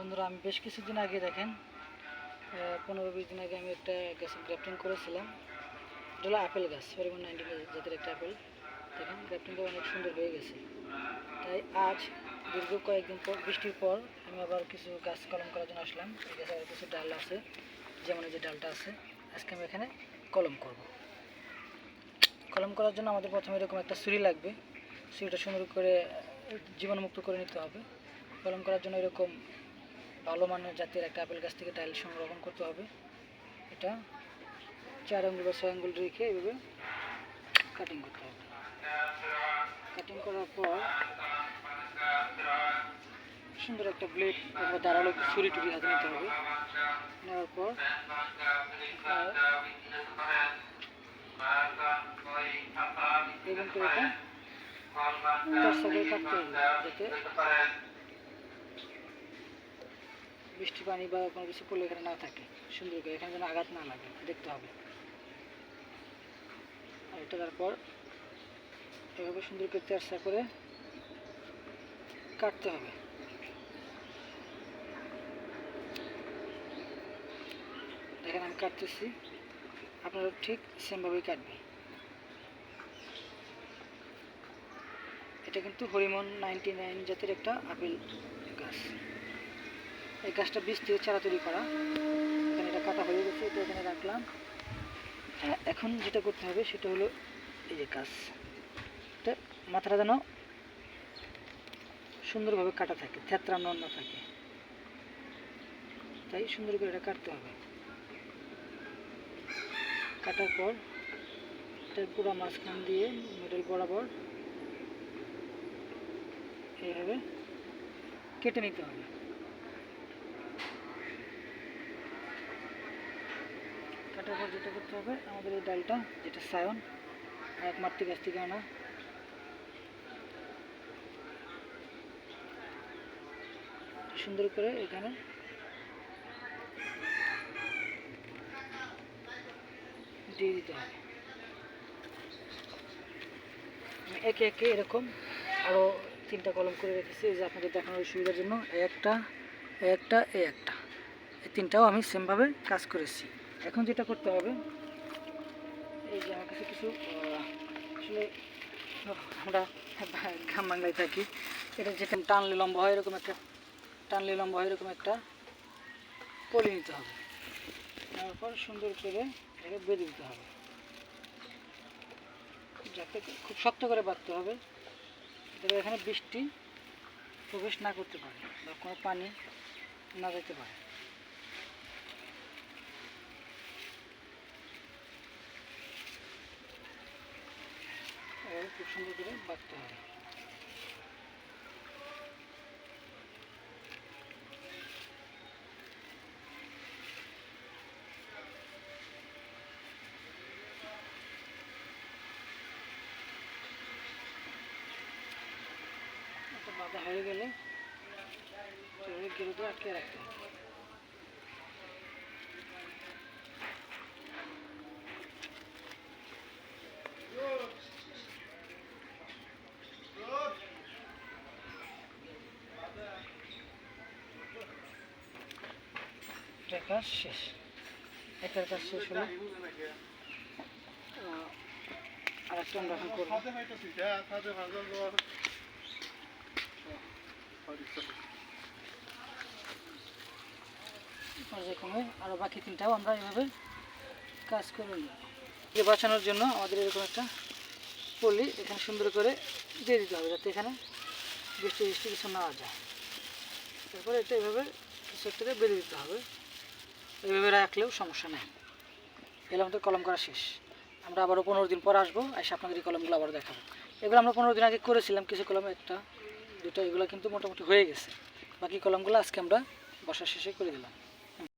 বন্ধুরা, আমি বেশ কিছুদিন আগে দেখেন 15-20 দিন আগে আমি একটা গাছে গ্রাফটিং করেছিলাম। এটা হলো আপেল গাছ, হরিমন 19 জাতের একটা আপেল। দেখেন গ্রাফটিংটা অনেক সুন্দর হয়ে গেছে। তাই আজ দীর্ঘ কয়েকদিন পর, বৃষ্টির পর, আমি আবার কিছু গাছ কলম করার জন্য আসলাম। এই গাছে আবার কিছু ডাল আছে, যেমন এই যে ডালটা আছে। আজকে আমি এখানে কলম করব। কলম করার জন্য আমাদের প্রথমে এরকম একটা ছুরি লাগবে। ছুরিটা সুন্দর করে জীবাণুমুক্ত করে নিতে হবে। কলম করার জন্য এরকম ভালো মানের জাতের একটা আপেল গাছ থেকে ডাল সংরক্ষণ করতে হবে। এটা 4 আঙ্গুল বা 6 আঙ্গুল রেখে এভাবে কাটিং করতে হবে। কাটিং করার পর সুন্দর একটা ব্লেড অথবা ধারালো ছুরি টুরি হাতে নিতে হবে। নেওয়ার পর এরকম করে এটা তার সাথে কাটতে হবে, যাতে বৃষ্টি পানি বা কোনো কিছু পড়লে এখানে না থাকে। সুন্দর করে এখানে যেন আঘাত না লাগে দেখতে হবে। আর এটা তারপর এভাবে সুন্দর করে তেরসা করে কাটতে হবে। দেখেন আমি কাটতেছি, আপনারা ঠিক সেমভাবেই কাটবেন। এটা কিন্তু হরিমন 99 জাতের একটা আপেল গাছ। এই গাছটা বীজ থেকে চারা তৈরি করা। এখানে এটা কাটা হয়ে গেছে, এটা এখানে রাখলাম। এখন যেটা করতে হবে সেটা হলো এই যে গাছ, এটা মাথাটা যেন সুন্দরভাবে কাটা থাকে, থেতরানো না থাকে। তাই সুন্দর করে এটা কাটতে হবে। কাটার পর এটার পুরো মাঝখান দিয়ে মিডল বরাবর এইভাবে কেটে নিতে হবে। কাটার পর যেটা করতে হবে, আমাদের এই ডালটা যেটা সায়ন এক মাতৃ গাছ থেকে আনা, সুন্দর করে এখানে দিয়ে দিতে হবে। একে একে এরকম আরও 3টা কলম করে রেখেছি, এই যে আপনাদের দেখানোর সুবিধার জন্য। একটা, এই 3টাও আমি সেমভাবে কাজ করেছি। এখন যেটা করতে হবে, এই যে আমার কাছে কিছু আসলে আমরা গ্রাম বাংলায় থাকি, এটা যেটা টানলে লম্বা হয় এরকম একটা পলি নিতে হবে। তারপর সুন্দর করে এটাকে বেঁধে দিতে হবে, যাতে খুব শক্ত করে বাঁধতে হবে, যাতে এখানে বৃষ্টি প্রবেশ না করতে পারে বা কোনো পানি না যেতে পারে। খুব সুন্দর করে বাঁধতে হবে। বাঁধা হয়ে গেলে গেরুতে আটকে রাখতে হবে। কাজ শেষ। একটার কাজ শেষ হলো, আর একটা আমরা এখন করবো। পর্যায়ক্রমে আরও বাকি 3টাও আমরা এভাবে কাজ করে নিই। যে বাঁচানোর জন্য আমাদের এরকম একটা পলি এখানে সুন্দর করে দিয়ে দিতে হবে, যাতে এখানে বৃষ্টি কিছু না যায়। তারপরে এটা এভাবে কিছু একটা বেঁধে দিতে হবে। এইভাবে রাখলেও সমস্যা নেই। এগুলো আমাদের কলম করা শেষ। আমরা আবারও 15 দিন পর আসবো, এসে আপনাদের এই কলমগুলো আবার দেখাবো। এগুলো আমরা 15 দিন আগে করেছিলাম, কিছু কলম 1টা 2টা, এগুলো কিন্তু মোটামুটি হয়ে গেছে। বাকি কলমগুলো আজকে আমরা বর্ষার শেষে করে দিলাম।